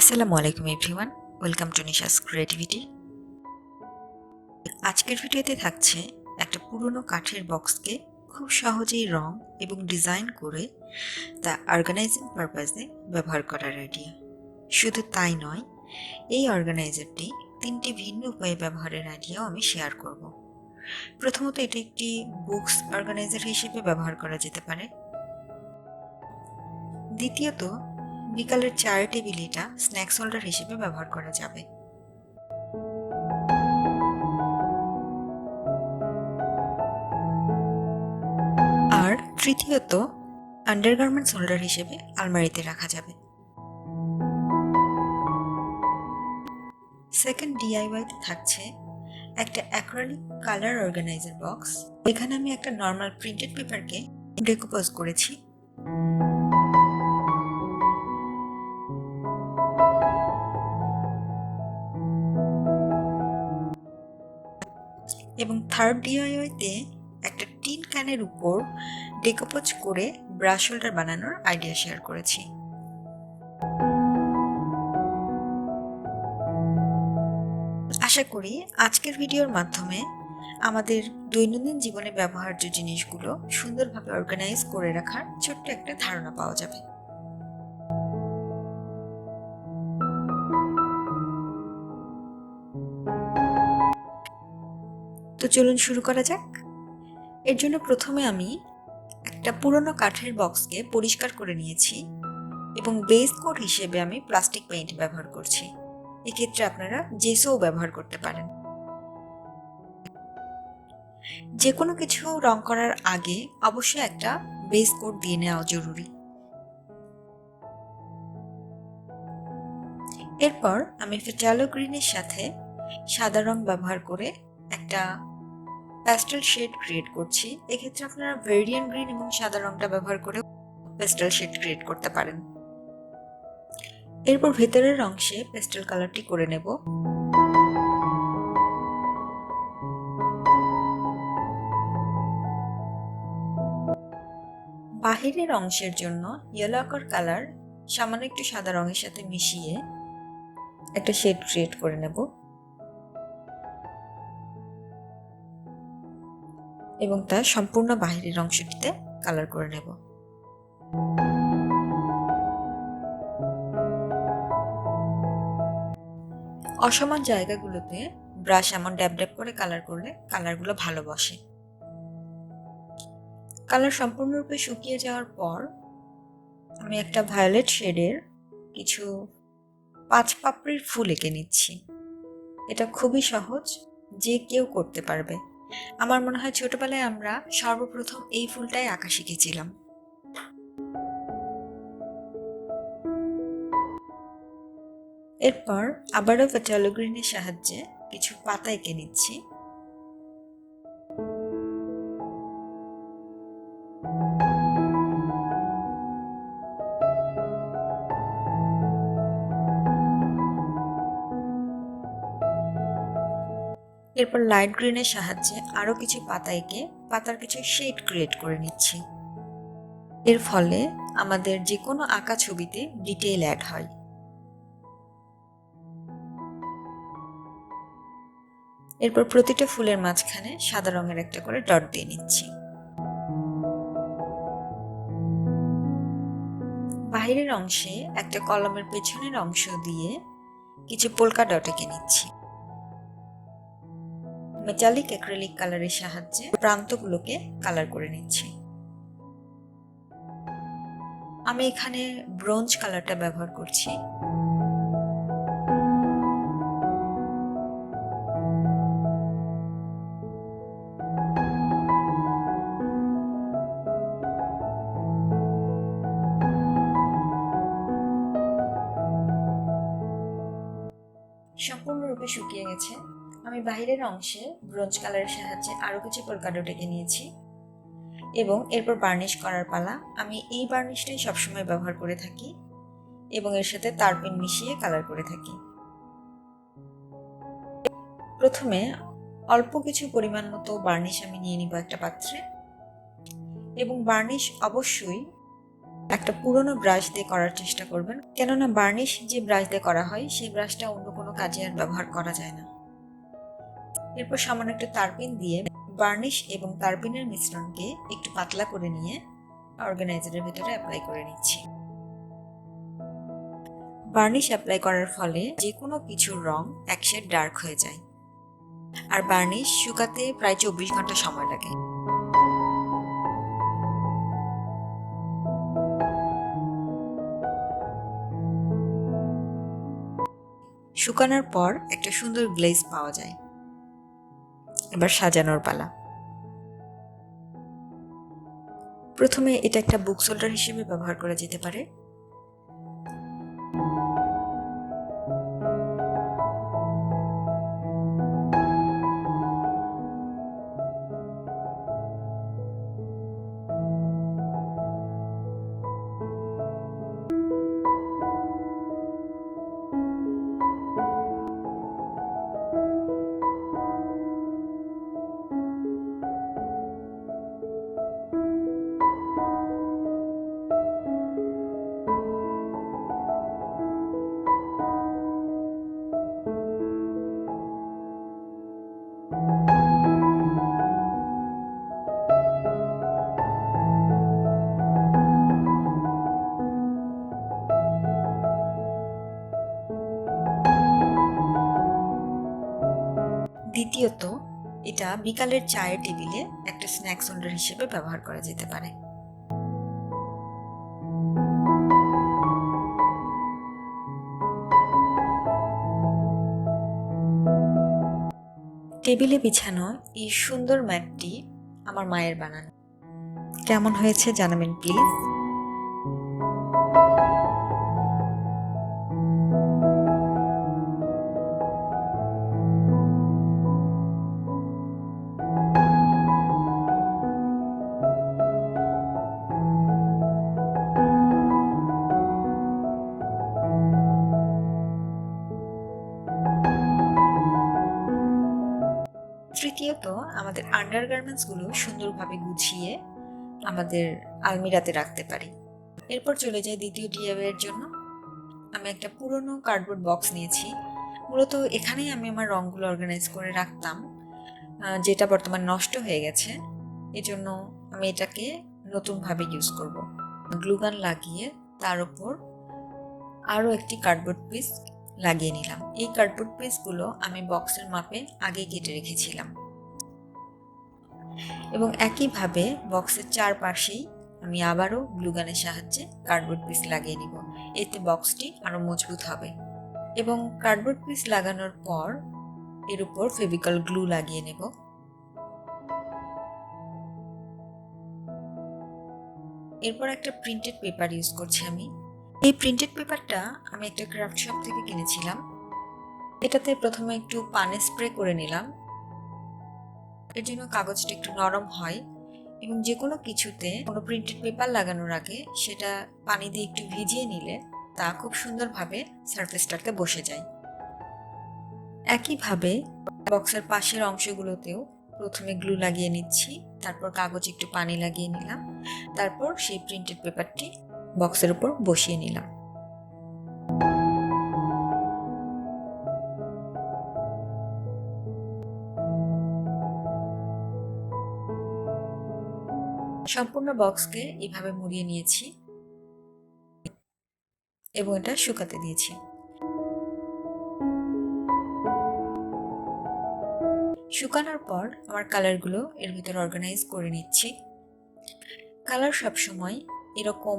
আসসালামু আলাইকুম everyone, welcome to নিশাস creativity. আজকের ভিডিওতে থাকছে একটা পুরনো কাঠের বক্সকে খুব সহজেই রং এবং ডিজাইন করে তা অর্গানাইজিং পারপাসে ব্যবহার করার আইডিয়া। শুধু তাই নয়, এই অর্গানাইজারটি 3টি ভিন্ন উপায়ে ব্যবহারের আইডিয়াও আমি শেয়ার করব। প্রথমত, এটি একটি বুকস অর্গানাইজার হিসেবে ব্যবহার করা যেতে পারে। দ্বিতীয়ত, বিকালের চায়ের টেবিলে এটা স্ন্যাক্স হোল্ডার হিসেবে ব্যবহার করা যাবে। আর তৃতীয়ত, আন্ডারগার্মেন্টস হোল্ডার হিসেবে আলমারিতে রাখা যাবে। সেকেন্ড ডিআইওয়াইতে থাকছে একটা অ্যাক্রিলিক কালার অর্গানাইজার বক্স। এখানে আমি একটা নর্মাল প্রিন্টেড পেপারকে ডেকোপোজ করেছি। এবং থার্ড ডিআইওয়াইতে একটা টিন ক্যানের উপর ডেকোপোজ করে ব্রাশ হোল্ডার বানানোর আইডিয়া শেয়ার করেছি। আশা করি আজকের ভিডিওর মাধ্যমে আমাদের দৈনন্দিন জীবনে ব্যবহার্য জিনিসগুলো সুন্দরভাবে অর্গানাইজ করে রাখার ছোট্ট একটা ধারণা পাওয়া যাবে। তো চলুন শুরু করা যাক। এর জন্য প্রথমে আমি একটা পুরনো কাঠের বক্সকে পরিষ্কার করে নিয়েছি এবং বেস কোট হিসেবে আমি প্লাস্টিক পেইন্ট ব্যবহার করছি। এক্ষেত্রে আপনারা জেসও ব্যবহার করতে পারেন। যে কোনো কিছু রং করার আগে অবশ্যই একটা বেস কোট দিয়ে নেওয়া জরুরি। এরপর আমি ফেটালো গ্রিনের সাথে সাদা রং ব্যবহার করে একটা প্যাস্টেল শেড ক্রিয়েট করছি। এক্ষেত্রে আপনারা ভেরিয়ান গ্রিন এবং সাদা রংটা ব্যবহার করে প্যাস্টেল শেড ক্রিয়েট করতে পারেন। এরপর ভেতরের অংশে পেস্টেল কালারটি করে নেব। বাহিরের অংশের জন্য ইয়েলো আকার কালার সামান্য একটু সাদা রঙের সাথে মিশিয়ে একটা শেড ক্রিয়েট করে নেব এবং তার সম্পূর্ণ বাহিরের অংশটিতে কালার করে নেব। অসমান জায়গাগুলোতে ব্রাশ এমন ড্যাব ড্যাব করে কালার করলে কালারগুলো ভালো বসে। কালার সম্পূর্ণরূপে শুকিয়ে যাওয়ার পর আমি একটা ভায়োলেট শেডের কিছু 5 পাপড়ির ফুল এঁকে নিচ্ছি। এটা খুবই সহজ, যে কেউ করতে পারবে। আমার মনে হয় ছোটবেলায় আমরা সর্বপ্রথম এই ফুলটাই আঁকা শিখেছিলাম। এরপর আবারও ফেটালো গ্রিনের সাহায্যে কিছু পাতা এঁকে নিচ্ছি। এরপর লাইট গ্রিনের সাহায্যে আরো কিছু পাতা এঁকে পাতার কিছু শেড ক্রিয়েট করে নিচ্ছি। এর ফলে আমাদের যে কোনো আঁকা ছবিতে ডিটেইল অ্যাড হয়। এরপর প্রতিটা ফুলের মাঝখানে সাদা রঙের একটা করে ডট দিয়ে নিচ্ছি। বাইরের অংশে একটা কলমের পেছনের অংশ দিয়ে কিছু পোলকা ডট এঁকে নিচ্ছি। মেটালিক অ্যাক্রিলিক কালারের সাহায্যে প্রান্তগুলোকে কালার করে নিচ্ছি। আমি এখানে ব্রোঞ্জ কালারটা ব্যবহার করছি। সম্পূর্ণরূপে শুকিয়ে গেছে। আমি বাইরের অংশে ব্রোঞ্জ কালারের সাহায্যে আরো কিছু পোলকা ডট এঁকে নিয়েছি এবং এরপর বার্নিশ করার পালা। আমি এই বার্নিশটাই সবসময় ব্যবহার করে থাকি এবং এর সাথে তারপিন মিশিয়ে কালার করে থাকি। প্রথমে অল্প কিছু পরিমাণ মতো বার্নিশ আমি নিয়ে নিব একটা পাত্রে এবং বার্নিশ অবশ্যই একটা পুরনো ব্রাশ দিয়ে করার চেষ্টা করবেন, কেননা বার্নিশ যে ব্রাশ দিয়ে করা হয় সেই ব্রাশটা অন্য কোনো কাজে আর ব্যবহার করা যায় না। এরপর সামান্য একটু তারপিন দিয়ে বার্নিশ এবং তারপিনের মিশ্রণকে একটু পাতলা করে নিয়ে অর্গানাইজারের ভিতরে অ্যাপ্লাই করে নিচ্ছি। বার্নিশ অ্যাপ্লাই করার ফলে যে কোনো কিছুর রং এক শেড ডার্ক হয়ে যায়, আর বার্নিশ শুকাতে প্রায় 24 ঘন্টা সময় লাগে। শুকানোর পর একটা সুন্দর গ্লেজ পাওয়া যায়। এবার সাজানোর পালা। প্রথমে এটা একটা বুক হোল্ডার হিসেবে ব্যবহার করা যেতে পারে। দ্বিতীয়ত, এটা বিকালের চায়ের টেবিলে একটা স্ন্যাক্স হোল্ডার হিসেবে ব্যবহার করা যেতে পারে। টেবিলে বিছানো এই সুন্দর ম্যাটটি আমার মায়ের বানানো। কেমন হয়েছে জানাবেন প্লিজ। তৃতীয়ত, আমাদের আন্ডারগার্মেন্টসগুলো সুন্দরভাবে গুছিয়ে আমাদের আলমিরাতে রাখতে পারি। এরপর চলে যাই দ্বিতীয় ডিআইওয়াই এর জন্য। আমি একটা পুরনো কার্ডবোর্ড বক্স নিয়েছি। মূলত এখানেই আমি আমার রঙগুলো অর্গানাইজ করে রাখতাম, যেটা বর্তমানে নষ্ট হয়ে গেছে। এজন্য আমি এটাকে নতুনভাবে ইউজ করব। গ্লুগান লাগিয়ে তার উপর আরও একটি কার্ডবোর্ড পিস লাগিয়ে নিলাম। এই কার্ডবোর্ড পিসগুলো আমি বক্সের মাপে আগে কেটে রেখেছিলাম, এবং একইভাবে বক্সের চারপাশেই আমি আবারও গ্লুগানের সাহায্যে কার্ডবোর্ড পিস লাগিয়ে নিব। এতে বক্সটি আরো মজবুত হবে। এবং কার্ডবোর্ড পিস লাগানোর পর এর উপর ফেভিকল গ্লু লাগিয়ে নেব। এরপর একটা প্রিন্টেড পেপার ইউজ করছি আমি। এই প্রিন্টেড পেপারটা আমি একটা ক্রাফট শপ থেকে কিনেছিলাম। এটাতে প্রথমে একটু পানি স্প্রে করে নিলাম, এর জন্য কাগজটা একটু নরম হয়, এবং যে কোনো কিছুতে কোনো প্রিন্টেড পেপার লাগানোর আগে সেটা পানি দিয়ে একটু ভিজিয়ে নিলে তা খুব সুন্দরভাবে সারফেসটাতে বসে যায়। একইভাবে বক্সের পাশের অংশগুলোতেও প্রথমে গ্লু লাগিয়ে নিচ্ছি, তারপর কাগজ একটু পানি লাগিয়ে নিলাম, তারপর সেই প্রিন্টেড পেপারটি বক্সের উপর বসিয়ে নিলাম। সম্পূর্ণ বক্সকে এভাবে মুড়িয়ে নিয়েছি এবং এটা শুকাতে দিয়েছি। শুকানোর পর আমার কালারগুলো এর ভিতরে অর্গানাইজ করে নিচ্ছি। কালার সবসময় এরকম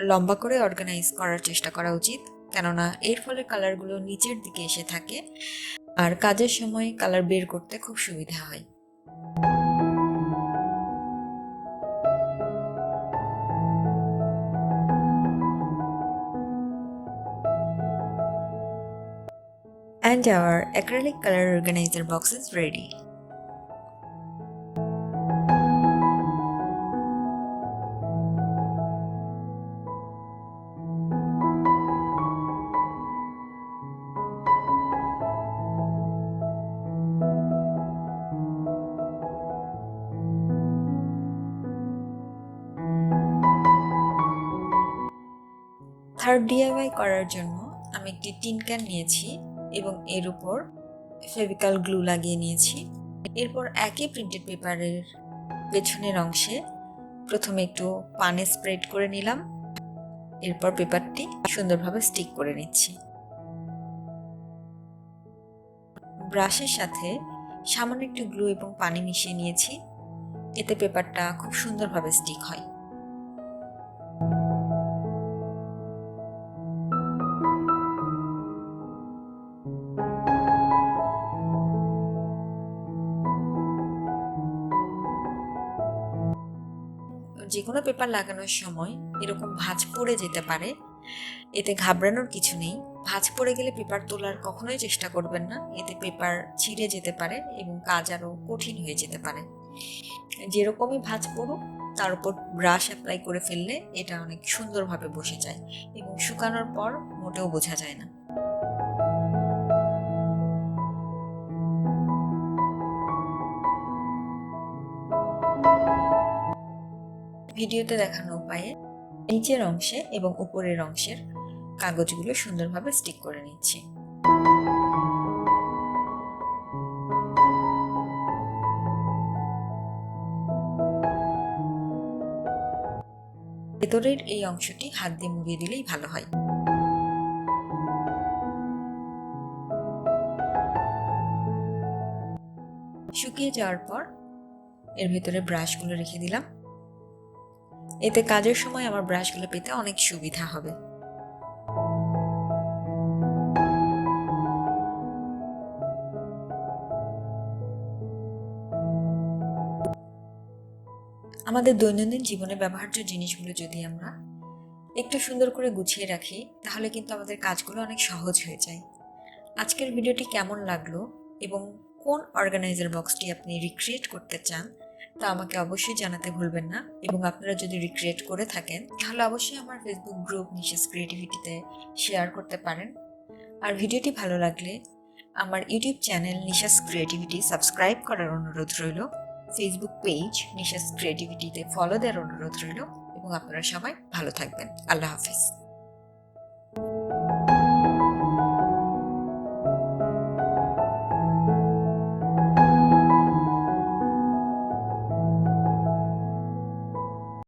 লম্বা করে অর্গানাইজ করার চেষ্টা করা উচিত, কেননা এর ফলে কালারগুলো নিচের দিকে এসে থাকে আর কাজের সময় কালার বের করতে খুব সুবিধা হয়। And our acrylic color organizer box is ready. Card DIY করার জন্য আমি একটি টিন ক্যান নিয়েছি এবং এর উপর ফেভিকল গ্লু লাগিয়ে নিয়েছি। এরপর একই প্রিন্টেড পেপারের পেছনের অংশে প্রথমে একটু পানি স্প্রেড করে নিলাম, এরপর পেপারটি সুন্দরভাবে স্টিক করে নিচ্ছি। ব্রাশের সাথে সামান্য একটু গ্লু এবং পানি মিশিয়ে নিয়েছি, এতে পেপারটা খুব সুন্দরভাবে স্টিক হয়। যে কোনো পেপার লাগানোর সময় এরকম ভাঁজ পড়ে যেতে পারে, এতে ঘাবড়ানোর কিছু নেই। ভাঁজ পড়ে গেলে পেপার তোলার কখনোই চেষ্টা করবেন না, এতে পেপার ছিঁড়ে যেতে পারে এবং কাজ আরও কঠিন হয়ে যেতে পারে। যেরকমই ভাঁজ পড়ুক তার উপর ব্রাশ অ্যাপ্লাই করে ফেললে এটা অনেক সুন্দরভাবে বসে যায় এবং শুকানোর পর মোটেও বোঝা যায় না। ভিডিওতে দেখানো উপায়ে নিচের অংশে এবং উপরের অংশের কাগজগুলো সুন্দরভাবে স্টিক করে নিচ্ছি। ভেতরের এই অংশটি হাত দিয়ে মুড়িয়ে দিলেই ভালো হয়। শুকিয়ে যাওয়ার পর এর ভেতরে ব্রাশগুলো রেখে দিলাম, এতে কাজের সময় আমার ব্রাশগুলো পেতে অনেক সুবিধা হবে। আমাদের দৈনন্দিন জীবনে ব্যবহার্য জিনিসগুলো যদি আমরা একটু সুন্দর করে গুছিয়ে রাখি তাহলে কিন্তু আমাদের কাজগুলো অনেক সহজ হয়ে যায়। আজকের ভিডিওটি কেমন লাগলো এবং কোন অর্গানাইজার বক্সটি আপনি রিক্রিয়েট করতে চান তা আমাকে অবশ্যই জানাতে ভুলবেন না। এবং আপনারা যদি রিক্রিয়েট করে থাকেন তাহলে অবশ্যই আমার ফেসবুক গ্রুপ নিশাস ক্রিয়েটিভিটিতে শেয়ার করতে পারেন। আর ভিডিওটি ভালো লাগলে আমার ইউটিউব চ্যানেল নিশাস ক্রিয়েটিভিটি সাবস্ক্রাইব করার অনুরোধ রইল, ফেসবুক পেজ নিশাস ক্রিয়েটিভিটিতে ফলো দেওয়ার অনুরোধ রইল এবং আপনারা সবাই ভালো থাকবেন। আল্লাহ হাফেজ।